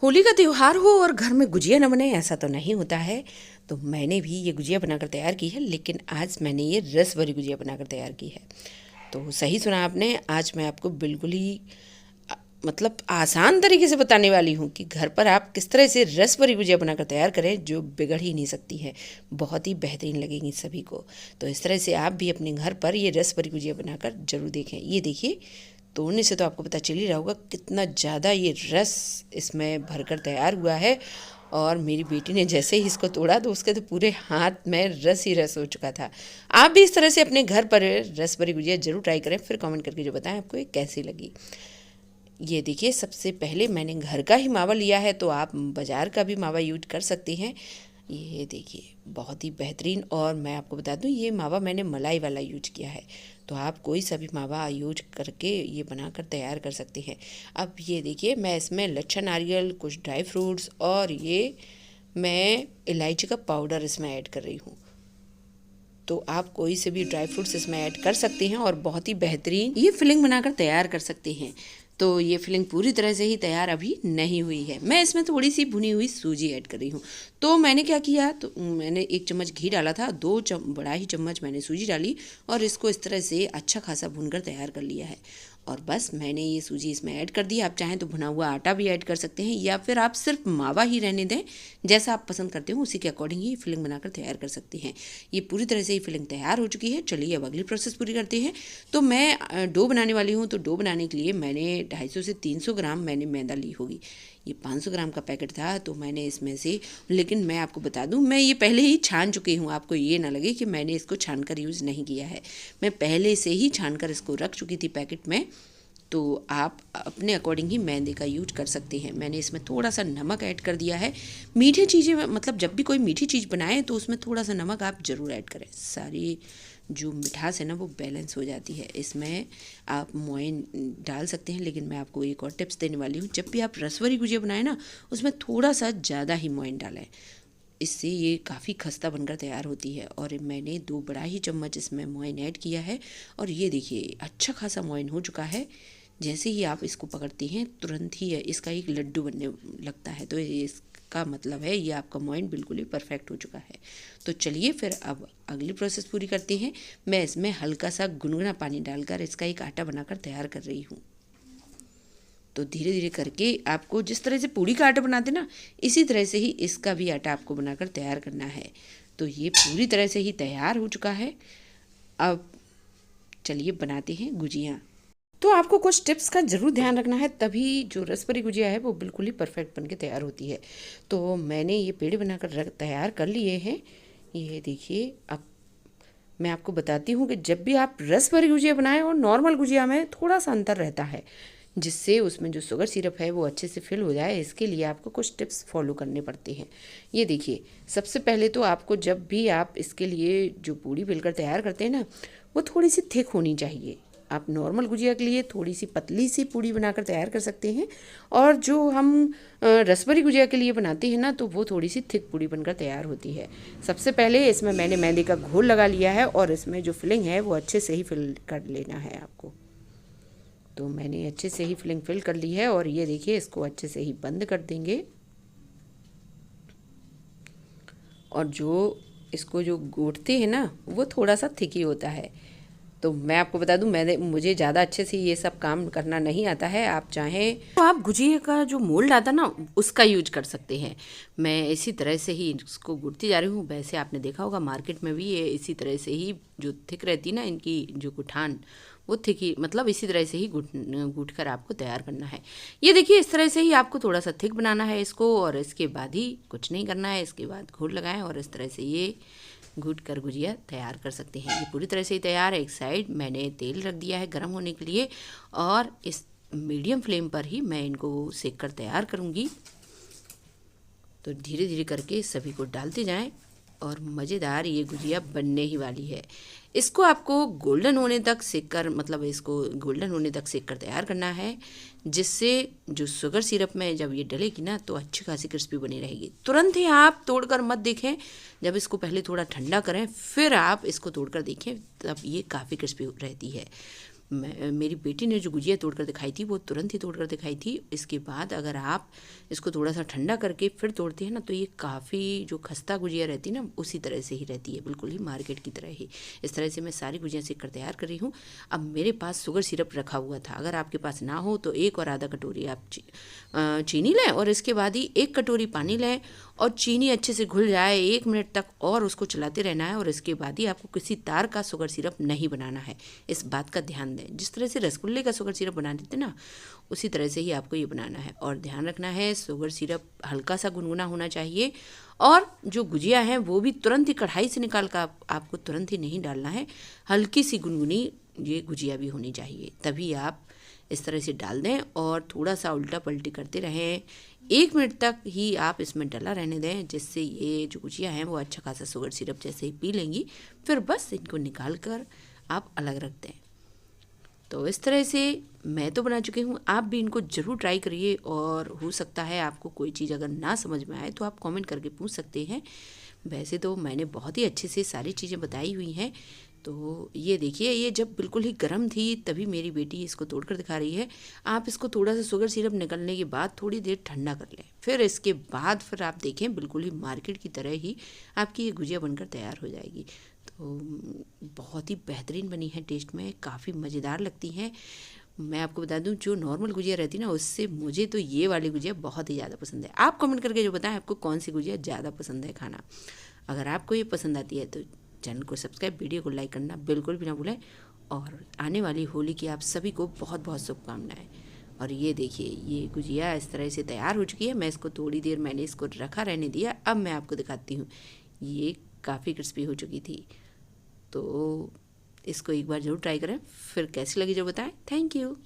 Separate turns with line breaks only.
होली का त्यौहार हो और घर में गुजिया न बने ऐसा तो नहीं होता है। तो मैंने भी ये गुजिया बनाकर तैयार की है, लेकिन आज मैंने ये रस भरी गुजिया बनाकर तैयार की है। तो सही सुना आपने, आज मैं आपको बिल्कुल ही मतलब आसान तरीके से बताने वाली हूँ कि घर पर आप किस तरह से रस भरी गुजिया बनाकर तैयार करें जो बिगड़ ही नहीं सकती है। बहुत ही बेहतरीन लगेगी सभी को। तो इस तरह से आप भी अपने घर पर ये रस भरी गुजिया बनाकर ज़रूर देखें। ये देखिए, तोड़ने से तो आपको पता चल ही रहा होगा कितना ज़्यादा ये रस इसमें भरकर तैयार हुआ है। और मेरी बेटी ने जैसे ही इसको तोड़ा तो उसके तो पूरे हाथ में रस ही रस हो चुका था। आप भी इस तरह से अपने घर पर रस भरी गुजिया ज़रूर ट्राई करें, फिर कमेंट करके जो बताएं आपको ये कैसी लगी। ये देखिए, सबसे पहले मैंने घर का ही मावा लिया है, तो आप बाज़ार का भी मावा यूज कर सकती हैं। ये देखिए, बहुत ही बेहतरीन। और मैं आपको बता दूं, ये मावा मैंने मलाई वाला यूज किया है। तो आप कोई सा भी मावा यूज करके ये बनाकर तैयार कर सकते हैं। अब ये देखिए, मैं इसमें लच्छा नारियल, कुछ ड्राई फ्रूट्स और ये मैं इलायची का पाउडर इसमें ऐड कर रही हूँ। तो आप कोई से भी ड्राई फ्रूट्स इसमें ऐड कर सकते हैं और बहुत ही बेहतरीन ये फिलिंग बनाकर तैयार कर सकते हैं। तो ये फिलिंग पूरी तरह से ही तैयार अभी नहीं हुई है। मैं इसमें थोड़ी सी भुनी हुई सूजी ऐड कर रही हूँ। तो मैंने क्या किया, तो मैंने 1 चम्मच घी डाला था, 2 बड़ा ही चम्मच मैंने सूजी डाली और इसको इस तरह से अच्छा खासा भूनकर तैयार कर लिया है। और बस मैंने ये सूजी इसमें ऐड कर दी। आप चाहें तो भुना हुआ आटा भी ऐड कर सकते हैं, या फिर आप सिर्फ मावा ही रहने दें। जैसा आप पसंद करते हो उसी के अकॉर्डिंग ही फिलिंग बनाकर तैयार कर सकते हैं। ये पूरी तरह से ही फिलिंग तैयार हो चुकी है। चलिए अब अगली प्रोसेस पूरी करते हैं। तो मैं डो बनाने वाली हूँ। तो डो बनाने के लिए मैंने 250 से 300 ग्राम मैंने मैदा ली होगी। ये 500 ग्राम का पैकेट था, तो मैंने इसमें से, लेकिन मैं आपको बता दूं, मैं ये पहले ही छान चुकी हूँ। आपको ये ना लगे कि मैंने इसको छान कर यूज़ नहीं किया है। मैं पहले से ही छान कर इसको रख चुकी थी पैकेट में। तो आप अपने अकॉर्डिंग ही मैदे का यूज कर सकते हैं। मैंने इसमें थोड़ा सा नमक ऐड कर दिया है। मीठी चीज़ें, मतलब जब भी कोई मीठी चीज़ बनाएं तो उसमें थोड़ा सा नमक आप ज़रूर ऐड करें। सारी जो मिठास है ना वो बैलेंस हो जाती है। इसमें आप मोइन डाल सकते हैं, लेकिन मैं आपको एक और टिप्स देने वाली हूँ। जब भी आप रसभरी गुजिया बनाएं ना, उसमें थोड़ा सा ज़्यादा ही मोइन डालें। इससे ये काफ़ी खस्ता बनकर तैयार होती है। और मैंने 2 बड़ा ही चम्मच इसमें मोइन ऐड किया है। और ये देखिए, अच्छा खासा मोइन हो चुका है। जैसे ही आप इसको पकड़ते हैं तुरंत ही इसका एक लड्डू बनने लगता है। तो इसका मतलब है ये आपका मोइन बिल्कुल ही परफेक्ट हो चुका है। तो चलिए फिर अब अगली प्रोसेस पूरी करते हैं। मैं इसमें हल्का सा गुनगुना पानी डालकर इसका एक आटा बनाकर तैयार कर रही हूँ। तो धीरे धीरे करके आपको जिस तरह से पूड़ी का आटा बनाते ना, इसी तरह से ही इसका भी आटा आपको बनाकर तैयार करना है। तो ये पूरी तरह से ही तैयार हो चुका है। अब चलिए बनाते हैं गुजिया। तो आपको कुछ टिप्स का ज़रूर ध्यान रखना है, तभी जो रसभरी गुजिया है वो बिल्कुल ही परफेक्ट बन के तैयार होती है। तो मैंने ये पेड़े बनाकर तैयार कर लिए हैं। ये देखिए, अब मैं आपको बताती हूँ कि जब भी आप रसभरी गुजिया बनाएं और नॉर्मल गुजिया में थोड़ा सा अंतर रहता है, जिससे उसमें जो शुगर सिरप है वो अच्छे से फिल हो जाए। इसके लिए आपको कुछ टिप्स फॉलो करने पड़ते हैं। ये देखिए, सबसे पहले तो आपको जब भी आप इसके लिए जो पूड़ी बेलकर तैयार करते हैं ना, वो थोड़ी सी थिक होनी चाहिए। आप नॉर्मल गुजिया के लिए थोड़ी सी पतली सी पूड़ी बनाकर तैयार कर सकते हैं, और जो हम रसभरी गुजिया के लिए बनाते हैं ना, तो वो थोड़ी सी थिक पूड़ी बनकर तैयार होती है। सबसे पहले इसमें मैंने मैदे का घोल लगा लिया है, और इसमें जो फिलिंग है वो अच्छे से ही फिल कर लेना है आपको। तो मैंने अच्छे से ही फिलिंग फिल कर ली है। और ये देखिए, इसको अच्छे से ही बंद कर देंगे। और जो इसको जो गूंथते हैं ना, वो थोड़ा सा थिक ही होता है। तो मैं आपको बता दूं, मुझे ज़्यादा अच्छे से ये सब काम करना नहीं आता है। आप चाहें तो आप गुजिया का जो मोल्ड आता ना, उसका यूज कर सकते हैं। मैं इसी तरह से ही इसको गूंथती जा रही हूँ। वैसे आपने देखा होगा मार्केट में भी ये इसी तरह से ही जो थिक रहती ना इनकी जो गुठान, वो थिक ही, मतलब इसी तरह से ही गूंथ कर आपको तैयार करना है। ये देखिए, इस तरह से ही आपको थोड़ा सा थिक बनाना है इसको, और इसके बाद ही कुछ नहीं करना है। इसके बाद घोल लगाएं और इस तरह से ये घुट कर गुजिया तैयार कर सकते हैं। ये पूरी तरह से ही तैयार है। एक साइड मैंने तेल रख दिया है गर्म होने के लिए, और इस मीडियम फ्लेम पर ही मैं इनको सेक कर तैयार करूँगी। तो धीरे धीरे करके सभी को डालते जाएं, और मज़ेदार ये गुजिया बनने ही वाली है। इसको आपको गोल्डन होने तक सेक कर, मतलब इसको गोल्डन होने तक सेक कर तैयार करना है, जिससे जो शुगर सिरप में जब ये डलेगी ना, तो अच्छी खासी क्रिस्पी बनी रहेगी। तुरंत ही आप तोड़कर मत देखें, जब इसको पहले थोड़ा ठंडा करें फिर आप इसको तोड़कर देखें, तब ये काफ़ी क्रिस्पी रहती है। मेरी बेटी ने जो गुजिया तोड़ कर दिखाई थी वो तुरंत ही तोड़ कर दिखाई थी। इसके बाद अगर आप इसको थोड़ा सा ठंडा करके फिर तोड़ते हैं ना, तो ये काफ़ी जो खस्ता गुजिया रहती है ना, उसी तरह से ही रहती है, बिल्कुल ही मार्केट की तरह ही। इस तरह से मैं सारी गुजिया सीख कर तैयार कर रही हूँ। अब मेरे पास शुगर सिरप रखा हुआ था, अगर आपके पास ना हो तो 1 और आधा कटोरी आप चीनी लें और इसके बाद ही 1 कटोरी पानी लें और चीनी अच्छे से घुल जाए 1 मिनट तक और उसको चलाते रहना है। और इसके बाद ही आपको किसी तार का शुगर सिरप नहीं बनाना है, इस बात का ध्यान दें। जिस तरह से रसगुल्ले का शुगर सिरप बना देते ना, उसी तरह से ही आपको ये बनाना है। और ध्यान रखना है शुगर सिरप हल्का सा गुनगुना होना चाहिए और जो गुजिया है वो भी तुरंत ही कढ़ाई से निकाल कर आपको तुरंत ही नहीं डालना है, हल्की सी गुनगुनी ये गुजिया भी होनी चाहिए, तभी आप इस तरह से डाल दें और थोड़ा सा उल्टा पलटी करते रहें। 1 मिनट तक ही आप इसमें डला रहने दें, जिससे ये जो गुजिया हैं वो अच्छा खासा शुगर सिरप जैसे ही पी लेंगी। फिर बस इनको निकाल कर आप अलग रख दें। तो इस तरह से मैं तो बना चुकी हूँ, आप भी इनको ज़रूर ट्राई करिए। और हो सकता है आपको कोई चीज़ अगर ना समझ में आए तो आप कमेंट करके पूछ सकते हैं। वैसे तो मैंने बहुत ही अच्छे से सारी चीज़ें बताई हुई हैं। तो ये देखिए, ये जब बिल्कुल ही गर्म थी तभी मेरी बेटी इसको तोड़कर दिखा रही है। आप इसको थोड़ा सा शुगर सिरप निकलने के बाद थोड़ी देर ठंडा कर लें, फिर इसके बाद फिर आप देखें बिल्कुल ही मार्केट की तरह ही आपकी ये गुजिया बनकर तैयार हो जाएगी। तो बहुत ही बेहतरीन बनी है, टेस्ट में काफ़ी मज़ेदार लगती हैं। मैं आपको बता दूं, जो नॉर्मल गुजिया रहती है ना, उससे मुझे तो ये वाली गुजिया बहुत ही ज़्यादा पसंद है। आप कमेंट करके जो बताएं आपको कौन सी गुजिया ज़्यादा पसंद है खाना। अगर आपको ये पसंद आती है तो चैनल को सब्सक्राइब, वीडियो को लाइक करना बिल्कुल भी ना भूलें। और आने वाली होली की आप सभी को बहुत बहुत शुभकामनाएं। और ये देखिए, ये गुजिया इस तरह से तैयार हो चुकी है। मैं इसको थोड़ी देर मैंने इसको रखा रहने दिया। अब मैं आपको दिखाती हूँ, ये काफ़ी क्रिस्पी हो चुकी थी। तो इसको एक बार ज़रूर ट्राई करें, फिर कैसी लगी जो बताएं। Thank you.